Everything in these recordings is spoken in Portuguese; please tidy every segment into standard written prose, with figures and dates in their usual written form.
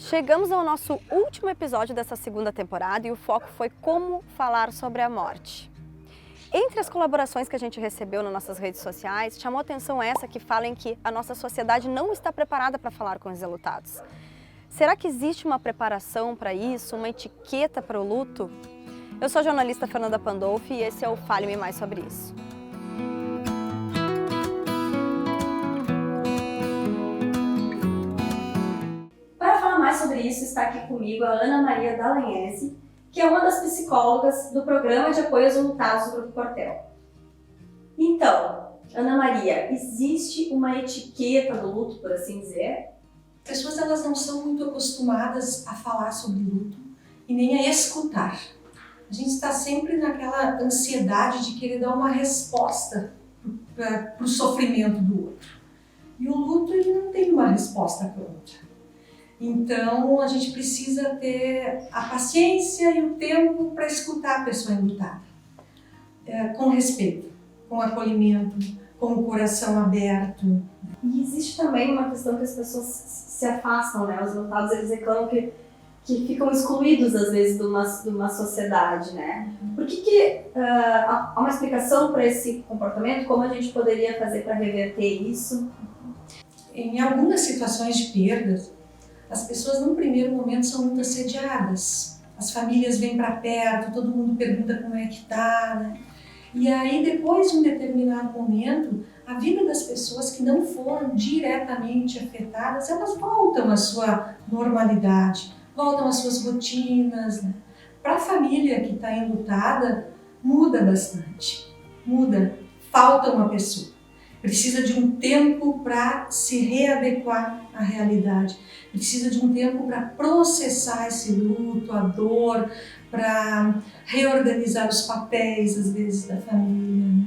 Chegamos ao nosso último episódio dessa segunda temporada e o foco foi como falar sobre a morte. Entre as colaborações que a gente recebeu nas nossas redes sociais, chamou atenção essa que fala em que a nossa sociedade não está preparada para falar com os enlutados. Será que existe uma preparação para isso, uma etiqueta para o luto? Eu sou a jornalista Fernanda Pandolfi e esse é o Fale-me Mais Sobre Isso. Para falar mais sobre isso, está aqui comigo a Ana Maria Dallagnese, que é uma das psicólogas do Programa de Apoio aos Enlutados do Grupo Cortel. Então, Ana Maria, existe uma etiqueta do luto, por assim dizer? As pessoas elas não são muito acostumadas a falar sobre luto e nem a escutar. A gente está sempre naquela ansiedade de querer dar uma resposta para o sofrimento do outro. E o luto ele não tem uma resposta pronta. Então, a gente precisa ter a paciência e o tempo para escutar a pessoa enlutada. Com respeito, com acolhimento, com o coração aberto. E existe também uma questão que as pessoas se afastam, né? Os enlutados, eles reclamam que ficam excluídos, às vezes, de uma sociedade, né? Por que há uma explicação para esse comportamento? Como a gente poderia fazer para reverter isso? Em algumas situações de perdas, as pessoas, num primeiro momento, são muito assediadas. As famílias vêm para perto, todo mundo pergunta como é que tá, né? E aí, depois de um determinado momento, a vida das pessoas que não foram diretamente afetadas, elas voltam à sua normalidade, voltam às suas rotinas, né? Para a família que está enlutada, muda bastante. Muda, falta uma pessoa. Precisa de um tempo para se readequar à realidade. Precisa de um tempo para processar esse luto, a dor, para reorganizar os papéis, às vezes, da família. Né?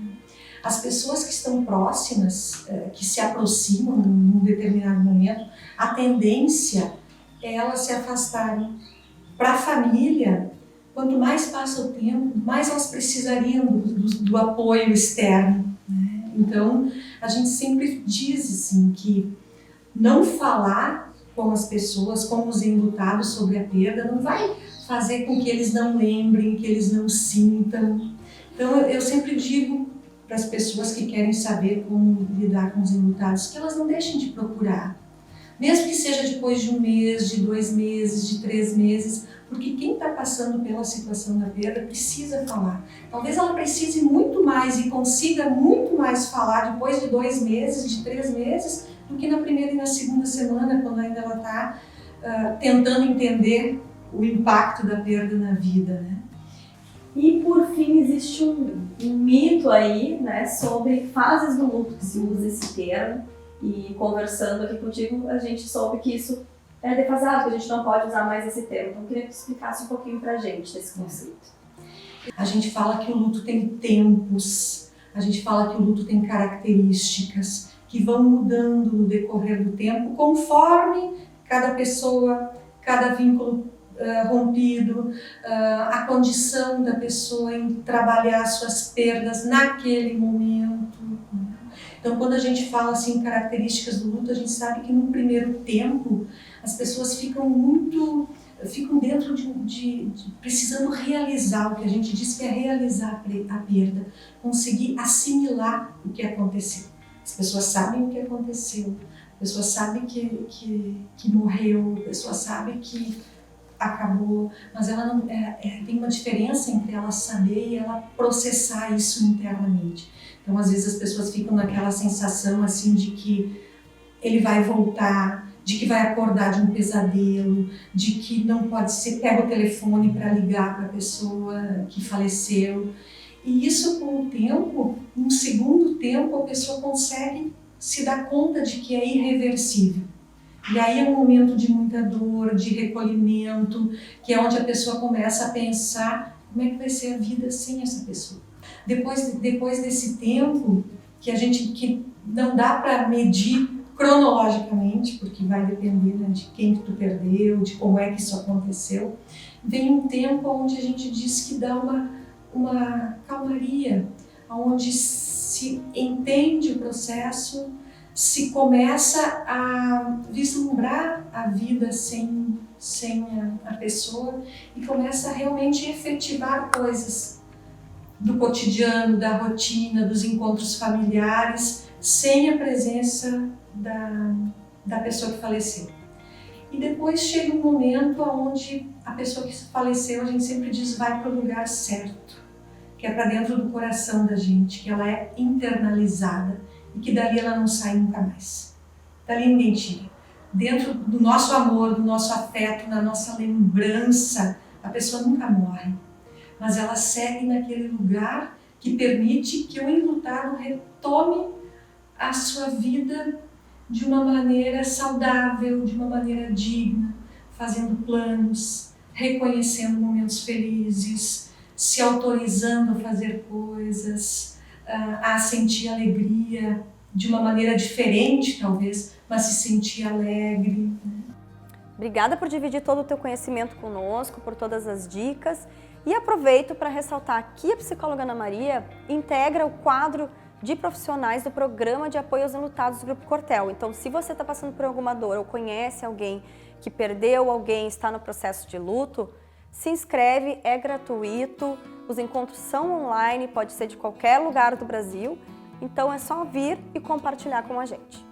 As pessoas que estão próximas, que se aproximam num determinado momento, a tendência é elas se afastarem. Para a família, quanto mais passa o tempo, mais elas precisariam do apoio externo. Né? Então, a gente sempre diz assim, que não falar com as pessoas, com os enlutados sobre a perda, não vai fazer com que eles não lembrem, que eles não sintam. Então, eu sempre digo para as pessoas que querem saber como lidar com os enlutados, que elas não deixem de procurar. Mesmo que seja depois de 1 mês, de 2 meses, de 3 meses, porque quem está passando pela situação da perda precisa falar. Talvez ela precise muito mais e consiga muito mais falar depois de 2 meses, de 3 meses, do que na primeira e na segunda semana, quando ainda ela está tentando entender o impacto da perda na vida, né? E por fim, existe um mito aí, né, sobre fases do luto, que se usa esse termo. E conversando aqui contigo, a gente soube que isso é defasado, que a gente não pode usar mais esse termo. Então, eu queria que tu explicasse um pouquinho pra gente desse conceito. A gente fala que o luto tem tempos, a gente fala que o luto tem características que vão mudando no decorrer do tempo, conforme cada pessoa, cada vínculo rompido, a condição da pessoa em trabalhar suas perdas naquele momento. Então, quando a gente fala assim, características do luto, a gente sabe que no primeiro tempo as pessoas ficam dentro de precisando realizar o que a gente diz que é realizar a perda, conseguir assimilar o que aconteceu. As pessoas sabem o que aconteceu, a pessoa sabe que morreu, a pessoa sabe que acabou, mas ela não, tem uma diferença entre ela saber e ela processar isso internamente. Então, às vezes as pessoas ficam naquela sensação assim de que ele vai voltar, de que vai acordar de um pesadelo, de que não pode ser, pega o telefone para ligar para a pessoa que faleceu. E isso, com o tempo, num segundo tempo, a pessoa consegue se dar conta de que é irreversível. E aí é um momento de muita dor, de recolhimento, que é onde a pessoa começa a pensar como é que vai ser a vida sem essa pessoa. Depois desse tempo, que não dá para medir cronologicamente, porque vai depender, né, de quem que tu perdeu, de como é que isso aconteceu, vem um tempo onde a gente diz que dá uma calmaria, onde se entende o processo, se começa a vislumbrar a vida sem a pessoa e começa a realmente efetivar coisas do cotidiano, da rotina, dos encontros familiares, sem a presença da pessoa que faleceu. E depois chega um momento onde a pessoa que faleceu, a gente sempre diz, vai para o lugar certo, que é para dentro do coração da gente, que ela é internalizada e que dali ela não sai nunca mais. Dali ninguém tira. Dentro do nosso amor, do nosso afeto, na nossa lembrança, a pessoa nunca morre, mas ela segue naquele lugar que permite que o enlutado retome a sua vida de uma maneira saudável, de uma maneira digna, fazendo planos, reconhecendo momentos felizes, se autorizando a fazer coisas, a sentir alegria de uma maneira diferente, talvez, mas se sentir alegre. Obrigada por dividir todo o teu conhecimento conosco, por todas as dicas. E aproveito para ressaltar que a psicóloga Ana Maria integra o quadro de profissionais do Programa de Apoio aos Enlutados do Grupo Cortel. Então, se você está passando por alguma dor ou conhece alguém que perdeu alguém, está no processo de luto, se inscreve, é gratuito, os encontros são online, pode ser de qualquer lugar do Brasil, então é só vir e compartilhar com a gente.